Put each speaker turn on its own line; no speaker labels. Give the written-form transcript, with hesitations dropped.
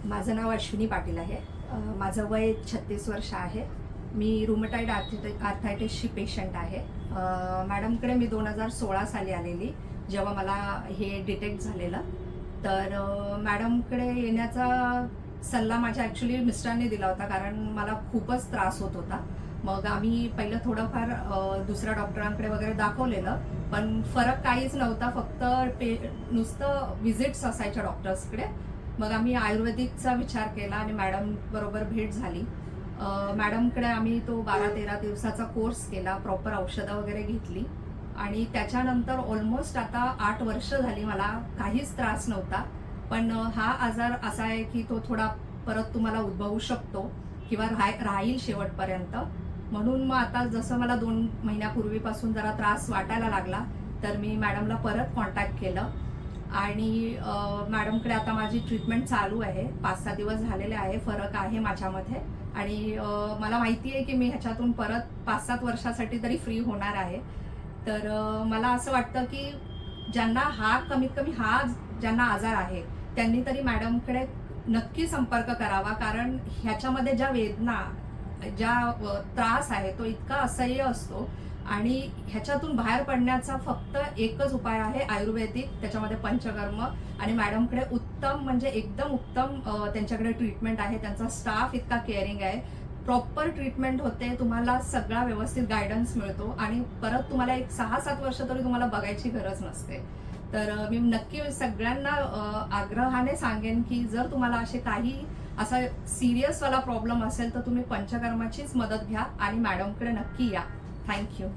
माझं नाव अश्विनी पाटील आहे. माझं वय 36 वर्ष आहे. मी रुमटाईड आर्थरायटिसची पेशंट आहे. मॅडमकडे मी 2016 साली आलेली, जेव्हा मला हे डिटेक्ट झालेलं. तर मॅडमकडे येण्याचा सल्ला माझ्या ॲक्च्युली मिस्टरांनी दिला होता, कारण मला खूपच त्रास होत होता. मग आम्ही पहिलं थोडंफार दुसऱ्या डॉक्टरांकडे वगैरे दाखवलेलं, पण फरक काहीच नव्हता. फक्त नुसतं व्हिजिट्स असायच्या डॉक्टर्सकडे. मग आम्ही आयुर्वेदिकचा विचार केला आणि मॅडम बरोबर भेट झाली. मॅडमकडे आम्ही तो 12-13 दिवसाचा कोर्स केला, प्रॉपर औषधं वगैरे घेतली आणि त्याच्यानंतर ऑलमोस्ट आता 8 वर्ष झाली मला काहीच त्रास नव्हता. पण हा आजार असा आहे की तो थोडा परत तुम्हाला उद्भवू शकतो किंवा राहील शेवटपर्यंत. म्हणून मग आता जसं मला 2 महिन्यापूर्वीपासून जरा त्रास वाटायला लागला, तर मी मॅडमला परत कॉन्टॅक्ट केलं आणि मॅडमकडे आता माझी ट्रीटमेंट चालू आहे. 5-6 दिवस झालेले आहे. फरक आहे माझ्यामध्ये आणि मला माहिती आहे की मी ह्याच्यातून परत 5-7 वर्षासाठी तरी फ्री होणार आहे. तर मला असं वाटतं की ज्यांना कमीत कमी ज्यांना आजार आहे त्यांनी तरी मॅडमकडे नक्की संपर्क करावा, कारण ह्याच्यामध्ये ज्या वेदना, त्रास आहे तो इतका असह्य असतो आणि ह्याच्यातून बाहेर पडण्याचा फक्त एकच उपाय आहे आयुर्वेदिक. त्याच्यामध्ये पंचकर्म आणि मॅडमकडे उत्तम म्हणजे एकदम उत्तम त्यांच्याकडे ट्रीटमेंट आहे. त्यांचा स्टाफ इतका केअरिंग आहे. प्रॉपर ट्रीटमेंट होते, तुम्हाला सगळा व्यवस्थित गायडन्स मिळतो आणि परत तुम्हाला एक 6-7 वर्ष तरी तुम्हाला बघायची गरज नसते. तर मी नक्की सगळ्यांना आग्रहाने सांगेन की जर तुम्हाला असे काही असा सिरियसवाला प्रॉब्लेम असेल तर तुम्ही पंचकर्माचीच मदत घ्या आणि मॅडमकडे नक्की या. थँक्यू.